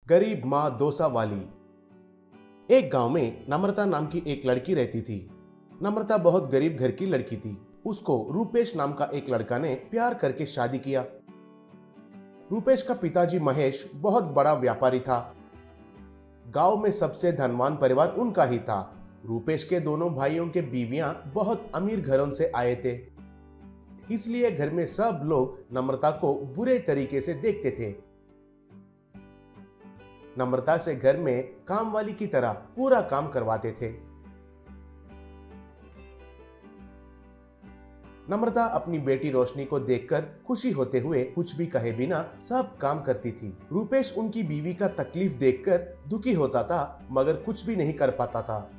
गरीब माँ डोसा वाली। एक गांव में नम्रता नाम की एक लड़की रहती थी। नम्रता बहुत गरीब घर की लड़की थी। उसको रूपेश नाम का एक लड़का ने प्यार करके शादी किया। रूपेश का पिताजी महेश बहुत बड़ा व्यापारी था। गांव में सबसे धनवान परिवार उनका ही था। रूपेश के दोनों भाइयों के बीवियां बहुत अमीर घरों से आए थे, इसलिए घर में सब लोग नम्रता को बुरे तरीके से देखते थे। नम्रता से घर में काम वाली की तरह पूरा काम करवाते थे। नम्रता अपनी बेटी रोशनी को देखकर खुशी होते हुए कुछ भी कहे बिना सब काम करती थी। रूपेश उनकी बीवी का तकलीफ देखकर दुखी होता था, मगर कुछ भी नहीं कर पाता था।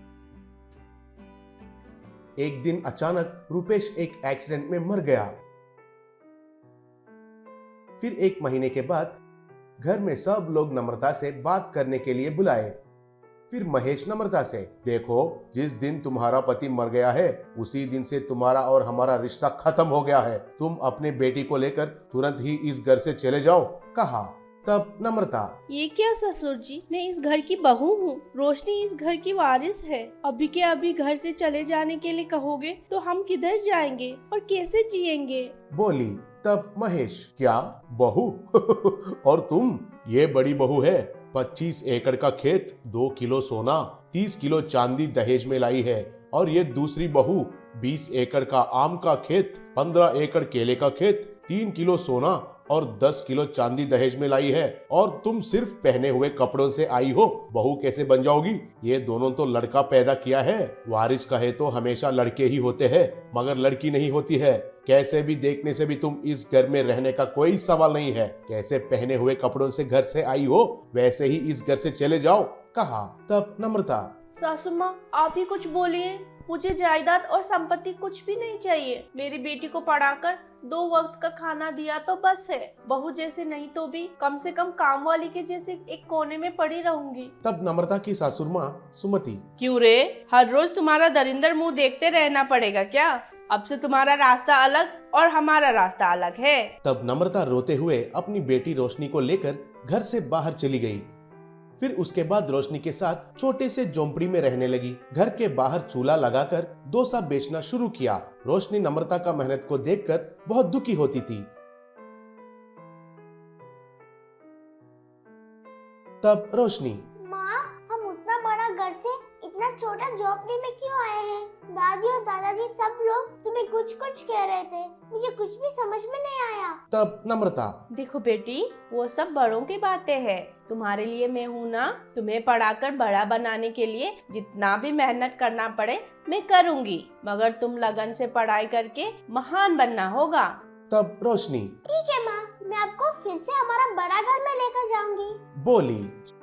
एक दिन अचानक रूपेश एक एक्सीडेंट में मर गया। फिर एक महीने के बाद घर में सब लोग नम्रता से बात करने के लिए बुलाए। फिर महेश नम्रता से, देखो, जिस दिन तुम्हारा पति मर गया है उसी दिन से तुम्हारा और हमारा रिश्ता खत्म हो गया है। तुम अपने बेटी को लेकर तुरंत ही इस घर से चले जाओ, कहा। तब नम्रता, ये क्या ससुर जी, मैं इस घर की बहू हूँ, रोशनी इस घर की वारिस है। अभी के अभी घर से चले जाने के लिए कहोगे तो हम किधर जाएंगे और कैसे जिएंगे, बोली। तब महेश, क्या बहू? और तुम? ये बड़ी बहू है। 25 एकड़ का खेत, 2 किलो सोना, 30 किलो चांदी दहेज में लाई है। और ये दूसरी बहू 20 एकड़ का आम का खेत, 15 एकड़ केले का खेत, 3 किलो सोना और 10 किलो चांदी दहेज में लाई है। और तुम सिर्फ पहने हुए कपड़ों से आई हो, बहू कैसे बन जाओगी? ये दोनों तो लड़का पैदा किया है। वारिस कहे तो हमेशा लड़के ही होते हैं, मगर लड़की नहीं होती है। कैसे भी देखने से भी तुम इस घर में रहने का कोई सवाल नहीं है। कैसे पहने हुए कपड़ों से घर से आई हो, वैसे ही इस घर से चले जाओ, कहा। तब नम्रता, सासू माँ आप ही कुछ बोलिए, मुझे जायदाद और संपत्ति कुछ भी नहीं चाहिए। मेरी बेटी को पढ़ाकर 2 वक्त का खाना दिया तो बस है। बहू जैसे नहीं तो भी कम से कम काम वाली के जैसे एक कोने में पड़ी रहूंगी। तब नम्रता की सासुर माँ सुमति, क्यों रे, हर रोज तुम्हारा दरिंदर मुंह देखते रहना पड़ेगा क्या? अब से तुम्हारा रास्ता अलग और हमारा रास्ता अलग है। तब नम्रता रोते हुए अपनी बेटी रोशनी को लेकर घर से बाहर चली गई। फिर उसके बाद रोशनी के साथ छोटे से झोंपड़ी में रहने लगी। घर के बाहर चूल्हा लगाकर डोसा बेचना शुरू किया। रोशनी नम्रता का मेहनत को देखकर बहुत दुखी होती थी। तब रोशनी, माँ, हम उतना बड़ा घर से इतना छोटा झोपड़ी में क्यों आए हैं? दादी और दादाजी सब लोग तुम्हें कुछ कुछ कह रहे थे, मुझे कुछ भी समझ में नहीं आया। तब नम्रता, देखो बेटी, वो सब बड़ों की बातें हैं। तुम्हारे लिए मैं हूँ ना, तुम्हें पढ़ाकर बड़ा बनाने के लिए जितना भी मेहनत करना पड़े मैं करूँगी, मगर तुम लगन से पढ़ाई करके महान बनना होगा। तब रोशनी, ठीक है माँ, मैं आपको फिर से हमारा बड़ा घर में लेकर जाऊंगी, बोली।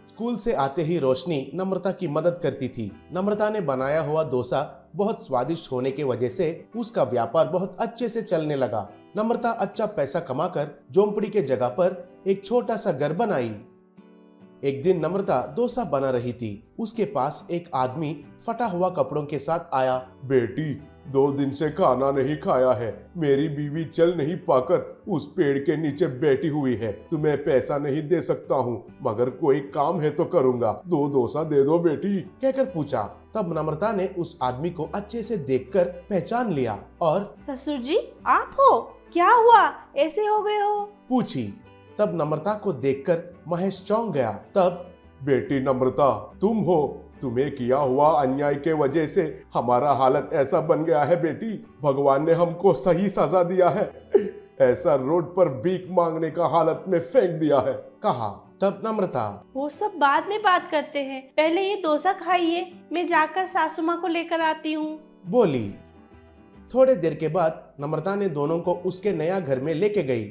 स्कूल से आते ही रोशनी नम्रता की मदद करती थी। नम्रता ने बनाया हुआ डोसा बहुत स्वादिष्ट होने की वजह से उसका व्यापार बहुत अच्छे से चलने लगा। नम्रता अच्छा पैसा कमाकर झोंपड़ी के जगह पर एक छोटा सा घर बनाई। एक दिन नम्रता डोसा बना रही थी। उसके पास एक आदमी फटा हुआ कपड़ों के साथ आया। बेटी, 2 दिन से खाना नहीं खाया है। मेरी बीवी चल नहीं पाकर उस पेड़ के नीचे बैठी हुई है। तुम्हें पैसा नहीं दे सकता हूँ, मगर कोई काम है तो करूँगा। 2 डोसा दे दो बेटी, कहकर पूछा। तब नम्रता ने उस आदमी को अच्छे से देखकर पहचान लिया और ससुर जी आप हो? क्या हुआ, ऐसे हो गए हो? पूछी। तब नम्रता को देखकर महेश चौंक गया। तब, बेटी नम्रता, तुम हो? तुम्हें किया हुआ अन्याय के वजह से हमारा हालत ऐसा बन गया है बेटी। भगवान ने हमको सही सजा दिया है। ऐसा रोड पर भीख मांगने का हालत में फेंक दिया है, कहा। तब नम्रता, वो सब बाद में बात करते हैं, पहले ये डोसा खाइए, मैं जाकर सासू माँ को लेकर आती हूँ, बोली। थोड़े देर के बाद नम्रता ने दोनों को उसके नया घर में लेके गई।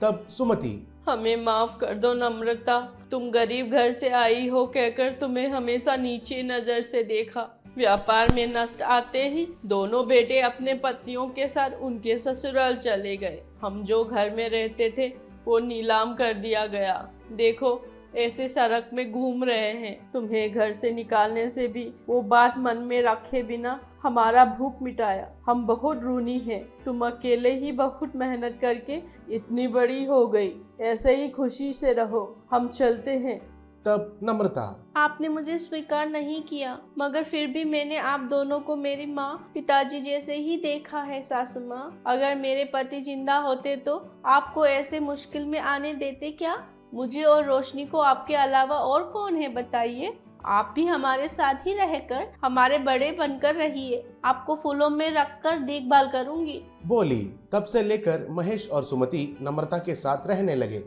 तब सुमति, हमें माफ कर दो नम्रता, तुम गरीब घर से आई हो कहकर तुम्हें हमेशा नीचे नजर से देखा। व्यापार में नष्ट आते ही दोनों बेटे अपने पत्नियों के साथ उनके ससुराल चले गए। हम जो घर में रहते थे वो नीलाम कर दिया गया। देखो ऐसे सड़क में घूम रहे हैं। तुम्हें घर से निकालने से भी वो बात मन में रखे बिना हमारा भूख मिटाया। हम बहुत ऋणी हैं। तुम अकेले ही बहुत मेहनत करके इतनी बड़ी हो गई। ऐसे ही खुशी से रहो। हम चलते हैं। तब नम्रता, आपने मुझे स्वीकार नहीं किया, मगर फिर भी मैंने आप दोनों को मेरी माँ पिताजी जैसे ही देखा है सासू माँ। अगर मेरे पति जिंदा होते तो आपको ऐसे मुश्किल में आने देते क्या? मुझे और रोशनी को आपके अलावा और कौन है बताइए? आप भी हमारे साथ ही रहकर हमारे बड़े बनकर रहिए। आपको फूलों में रखकर देखभाल करूंगी। बोली। तब से लेकर महेश और सुमति नम्रता के साथ रहने लगे।